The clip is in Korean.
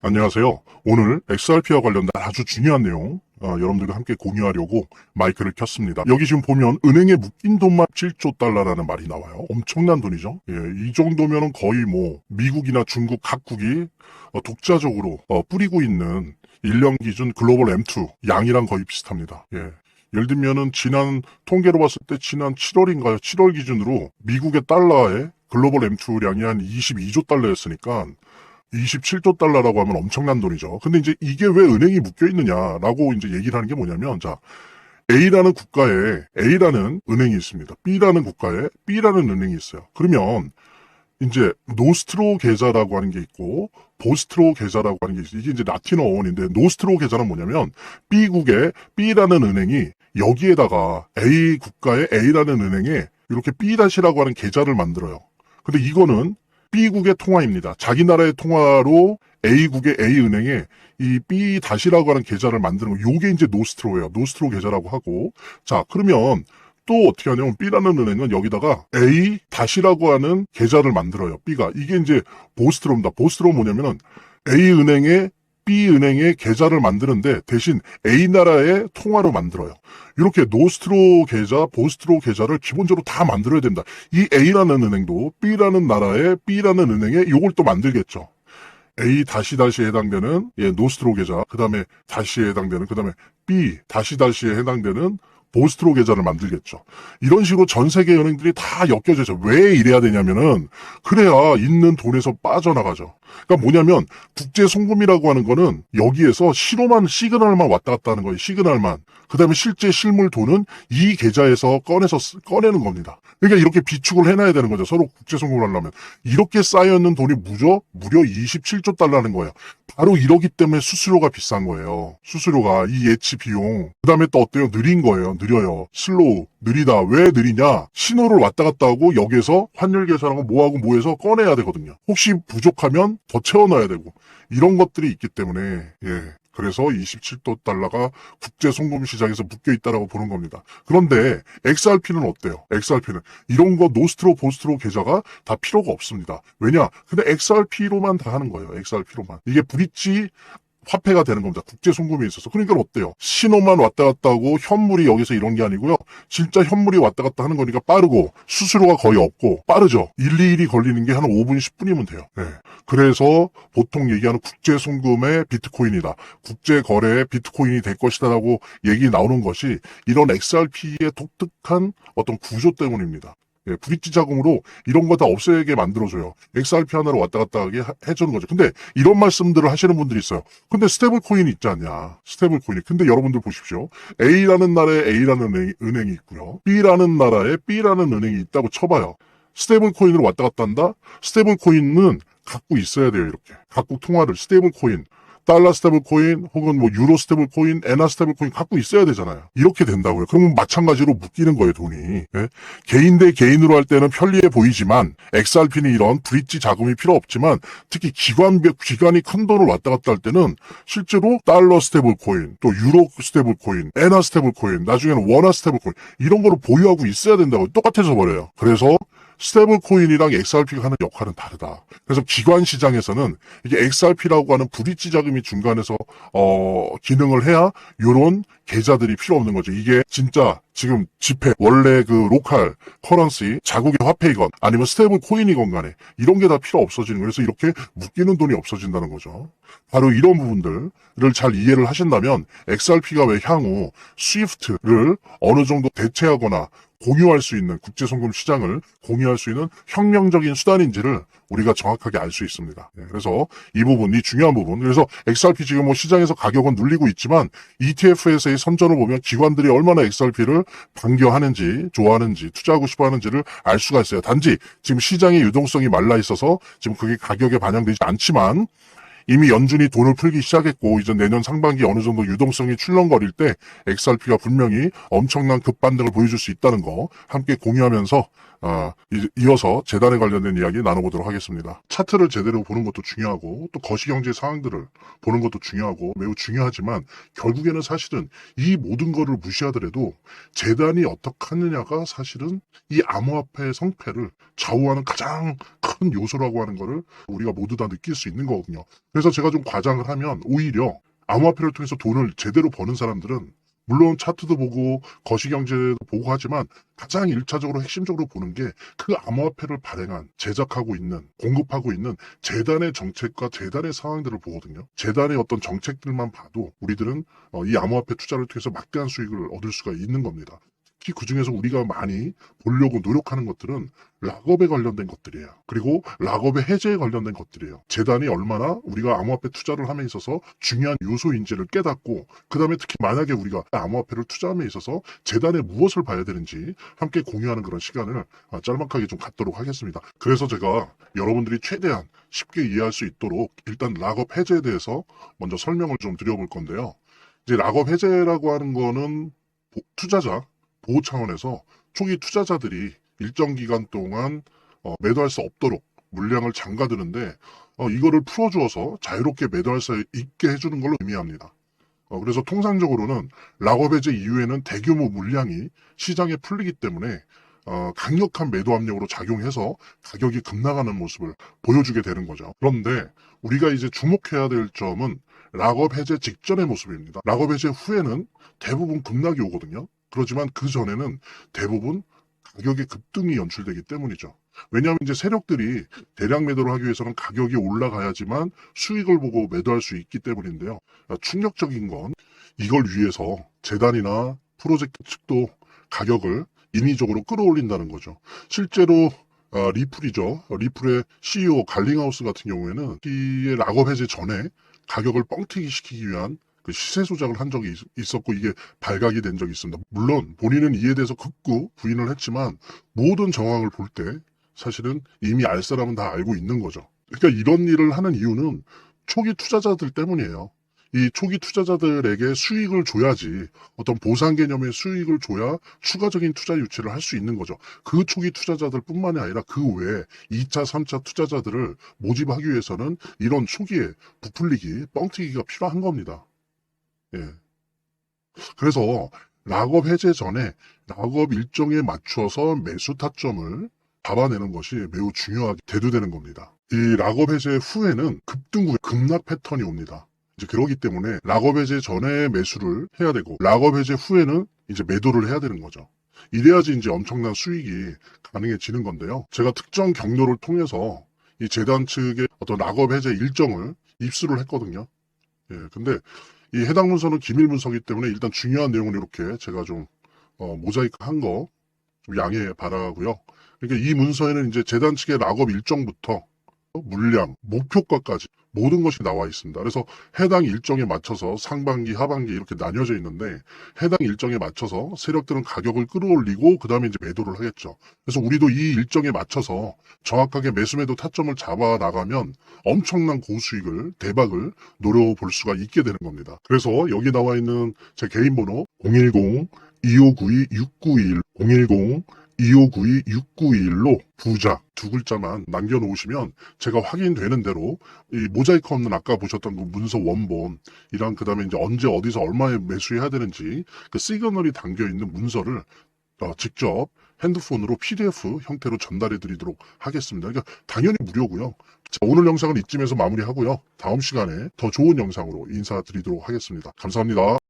안녕하세요. 오늘 XRP와 관련된 아주 중요한 내용 여러분들과 함께 공유하려고 마이크를 켰습니다. 여기 지금 보면 은행에 묶인 돈만 7조 달러라는 말이 나와요. 엄청난 돈이죠. 예, 이 정도면은 거의 뭐 미국이나 중국 각국이 독자적으로 뿌리고 있는 1년 기준 글로벌 M2 양이랑 거의 비슷합니다. 예. 예를 들면은 지난 통계로 봤을 때 지난 7월인가요? 7월 기준으로 미국의 달러에 글로벌 M2량이 한 22조 달러였으니까 27조 달러라고 하면 엄청난 돈이죠. 근데 이제 이게 왜 은행이 묶여 있느냐라고 이제 얘기를 하는 게 뭐냐면, 자, A라는 국가에 A라는 은행이 있습니다. B라는 국가에 B라는 은행이 있어요. 그러면 이제 노스트로 계좌라고 하는 게 있고 보스트로 계좌라고 하는 게 있어요. 이게 이제 라틴어 어원인데 노스트로 계좌는 뭐냐면 B국에 B라는 은행이 여기에다가 A 국가의 A라는 은행에 이렇게 B-라고 하는 계좌를 만들어요. 근데 이거는 B국의 통화입니다. 자기 나라의 통화로 A국의 A은행에 이 B-라고 하는 계좌를 만드는 거, 요게 이제 노스트로예요. 노스트로 계좌라고 하고. 자, 그러면 또 어떻게 하냐면 B라는 은행은 여기다가 A-라고 하는 계좌를 만들어요. B가. 이게 이제 보스트로입니다. 보스트로 뭐냐면은 A은행에 B은행의 계좌를 만드는데 대신 A나라의 통화로 만들어요. 이렇게 노스트로 계좌, 보스트로 계좌를 기본적으로 다 만들어야 됩니다. 이 A라는 은행도 B라는 나라의 B라는 은행에 이걸 또 만들겠죠. A 다시다시에 해당되는 노스트로 계좌, 그 다음에 다시에 해당되는, 그 다음에 B 다시다시에 해당되는 보스트로 계좌를 만들겠죠. 이런 식으로 전 세계 은행들이 다 엮여져서 왜 이래야 되냐면은 그래야 있는 돈에서 빠져나가죠. 그러니까 뭐냐면 국제 송금이라고 하는 거는 여기에서 시그널만 왔다 갔다 하는 거예요. 시그널만. 그다음에 실제 실물 돈은 이 계좌에서 꺼내는 겁니다. 그러니까 이렇게 비축을 해놔야 되는 거죠. 서로 국제 송금을 하려면. 이렇게 쌓여있는 돈이 무려 27조 달러라는 거예요. 바로 이러기 때문에 수수료가 비싼 거예요. 수수료가 이 예치 비용. 그다음에 또 어때요? 느린 거예요. 느려요. 슬로우. 느리다. 왜 느리냐? 신호를 왔다 갔다 하고 여기에서 환율 계산하고 뭐하고 뭐해서 꺼내야 되거든요. 혹시 부족하면 더 채워넣어야 되고 이런 것들이 있기 때문에 그래서 27조 달러가 국제 송금 시장에서 묶여 있다라고 보는 겁니다. 그런데 XRP는 어때요? XRP는 이런 거 노스트로 보스트로 계좌가 다 필요가 없습니다. 왜냐? 근데 XRP로만 다 하는 거예요. XRP로만. 이게 브릿지 화폐가 되는 겁니다. 국제 송금에 있어서. 그러니까 어때요? 신호만 왔다 갔다 하고 현물이 여기서 이런 게 아니고요. 진짜 현물이 왔다 갔다 하는 거니까 빠르고 수수료가 거의 없고 빠르죠. 1, 2일이 걸리는 게 한 5분, 10분이면 돼요. 네. 그래서 보통 얘기하는 국제 송금의 비트코인이다. 국제 거래의 비트코인이 될 것이다라고 얘기 나오는 것이 이런 XRP의 독특한 어떤 구조 때문입니다. 브릿지 자금으로 이런 거 다 없애게 만들어줘요. XRP 하나로 왔다 갔다 하게 해주는 거죠. 근데 이런 말씀들을 하시는 분들이 있어요. 근데 스테이블 코인이 있지 않냐. 스테이블 코인이. 근데 여러분들 보십시오. A라는 나라에 A라는 은행이 있고요. B라는 나라에 B라는 은행이 있다고 쳐봐요. 스테이블 코인으로 왔다 갔다 한다? 스테이블 코인은 갖고 있어야 돼요. 이렇게. 각국 통화를 스테이블 코인. 달러 스테이블 코인 혹은 뭐 유로 스테이블 코인, 엔화 스테이블 코인 갖고 있어야 되잖아요. 이렇게 된다고요. 그러면 마찬가지로 묶이는 거예요, 돈이. 예? 개인 대 개인으로 할 때는 편리해 보이지만 XRP는 이런 브릿지 자금이 필요 없지만 특히 기관이 큰 돈을 왔다 갔다 할 때는 실제로 달러 스테이블 코인, 또 유로 스테이블 코인, 엔화 스테이블 코인, 나중에는 원화 스테이블 코인 이런 거를 보유하고 있어야 된다고 똑같아져 버려요. 그래서 스테이블 코인이랑 XRP가 하는 역할은 다르다. 그래서 기관 시장에서는 이게 XRP라고 하는 브릿지 자금이 중간에서 기능을 해야 요런 계좌들이 필요 없는 거죠. 이게 진짜 지금 지폐 원래 그 로컬 커런시 자국의 화폐이건 아니면 스테이블 코인이건 간에 이런 게 다 필요 없어지는 거예요. 그래서 이렇게 묶이는 돈이 없어진다는 거죠. 바로 이런 부분들을 잘 이해를 하신다면 XRP가 왜 향후 스위프트를 어느 정도 대체하거나 공유할 수 있는 국제송금 시장을 공유할 수 있는 혁명적인 수단인지를 우리가 정확하게 알 수 있습니다. 그래서 이 부분, 이 중요한 부분. 그래서 XRP 지금 뭐 시장에서 가격은 눌리고 있지만 ETF에서의 선전을 보면 기관들이 얼마나 XRP를 반겨하는지, 좋아하는지, 투자하고 싶어 하는지를 알 수가 있어요. 단지 지금 시장의 유동성이 말라 있어서 지금 그게 가격에 반영되지 않지만 이미 연준이 돈을 풀기 시작했고 이제 내년 상반기 어느 정도 유동성이 출렁거릴 때 XRP가 분명히 엄청난 급반등을 보여줄 수 있다는 거 함께 공유하면서 이어서 재단에 관련된 이야기 나눠보도록 하겠습니다. 차트를 제대로 보는 것도 중요하고 또 거시경제 상황들을 보는 것도 중요하고 매우 중요하지만 결국에는 사실은 이 모든 거를 무시하더라도 재단이 어떻게 하느냐가 사실은 이 암호화폐의 성패를 좌우하는 가장 큰 요소라고 하는 거를 우리가 모두 다 느낄 수 있는 거거든요. 그래서 제가 좀 과장을 하면 오히려 암호화폐를 통해서 돈을 제대로 버는 사람들은 물론 차트도 보고 거시경제도 보고 하지만 가장 1차적으로 핵심적으로 보는 게 그 암호화폐를 발행한, 제작하고 있는, 공급하고 있는 재단의 정책과 재단의 상황들을 보거든요. 재단의 어떤 정책들만 봐도 우리들은 이 암호화폐 투자를 통해서 막대한 수익을 얻을 수가 있는 겁니다. 특히 그중에서 우리가 많이 보려고 노력하는 것들은 락업에 관련된 것들이에요. 그리고 락업의 해제에 관련된 것들이에요. 재단이 얼마나 우리가 암호화폐 투자를 함에 있어서 중요한 요소인지를 깨닫고 그 다음에 특히 만약에 우리가 암호화폐를 투자함에 있어서 재단에 무엇을 봐야 되는지 함께 공유하는 그런 시간을 짤막하게 좀 갖도록 하겠습니다. 그래서 제가 여러분들이 최대한 쉽게 이해할 수 있도록 일단 락업 해제에 대해서 먼저 설명을 좀 드려볼 건데요. 이제 락업 해제라고 하는 거는 투자자 보호 차원에서 초기 투자자들이 일정 기간 동안 매도할 수 없도록 물량을 잠가두는데 이거를 풀어주어서 자유롭게 매도할 수 있게 해주는 걸로 의미합니다. 그래서 통상적으로는 락업 해제 이후에는 대규모 물량이 시장에 풀리기 때문에 강력한 매도 압력으로 작용해서 가격이 급락하는 모습을 보여주게 되는 거죠. 그런데 우리가 이제 주목해야 될 점은 락업 해제 직전의 모습입니다. 락업 해제 후에는 대부분 급락이 오거든요. 그렇지만 그 전에는 대부분 가격의 급등이 연출되기 때문이죠. 왜냐하면 이제 세력들이 대량 매도를 하기 위해서는 가격이 올라가야지만 수익을 보고 매도할 수 있기 때문인데요. 충격적인 건 이걸 위해서 재단이나 프로젝트 측도 가격을 인위적으로 끌어올린다는 거죠. 실제로 리플이죠. 리플의 CEO 갈링하우스 같은 경우에는 이 락업 해제 전에 가격을 뻥튀기 시키기 위한 그 시세 조작을 한 적이 있었고 이게 발각이 된 적이 있습니다. 물론 본인은 이에 대해서 극구 부인을 했지만 모든 정황을 볼 때 사실은 이미 알 사람은 다 알고 있는 거죠. 그러니까 이런 일을 하는 이유는 초기 투자자들 때문이에요. 이 초기 투자자들에게 수익을 줘야지 어떤 보상 개념의 수익을 줘야 추가적인 투자 유치를 할 수 있는 거죠. 그 초기 투자자들 뿐만이 아니라 그 외에 2차, 3차 투자자들을 모집하기 위해서는 이런 초기에 부풀리기, 뻥튀기가 필요한 겁니다. 예. 그래서 락업 해제 전에 락업 일정에 맞춰서 매수 타점을 잡아내는 것이 매우 중요하게 대두되는 겁니다. 이 락업 해제 후에는 급등 후에 급락 패턴이 옵니다. 이제 그러기 때문에 락업 해제 전에 매수를 해야 되고 락업 해제 후에는 이제 매도를 해야 되는 거죠. 이래야지 이제 엄청난 수익이 가능해지는 건데요. 제가 특정 경로를 통해서 이 재단 측의 어떤 락업 해제 일정을 입수를 했거든요. 예, 근데 이 해당 문서는 기밀 문서이기 때문에 일단 중요한 내용을 이렇게 제가 좀 모자이크 한 거 좀 양해 바라고요. 그러니까 이 문서에는 이제 재단 측의 락업 일정부터 물량, 목표가까지 모든 것이 나와 있습니다. 그래서 해당 일정에 맞춰서 상반기, 하반기 이렇게 나뉘어져 있는데 해당 일정에 맞춰서 세력들은 가격을 끌어올리고 그 다음에 이제 매도를 하겠죠. 그래서 우리도 이 일정에 맞춰서 정확하게 매수매도 타점을 잡아 나가면 엄청난 고수익을, 대박을 노려볼 수가 있게 되는 겁니다. 그래서 여기 나와 있는 제 개인 번호 010-2592-6921 010-2592-6921로 부자 두 글자만 남겨놓으시면 제가 확인되는 대로 이 모자이크 없는 아까 보셨던 그 문서 원본이랑 그 다음에 이제 언제 어디서 얼마에 매수해야 되는지 그 시그널이 담겨있는 문서를 직접 핸드폰으로 PDF 형태로 전달해 드리도록 하겠습니다. 그러니까 당연히 무료고요. 자, 오늘 영상은 이쯤에서 마무리하고요. 다음 시간에 더 좋은 영상으로 인사드리도록 하겠습니다. 감사합니다.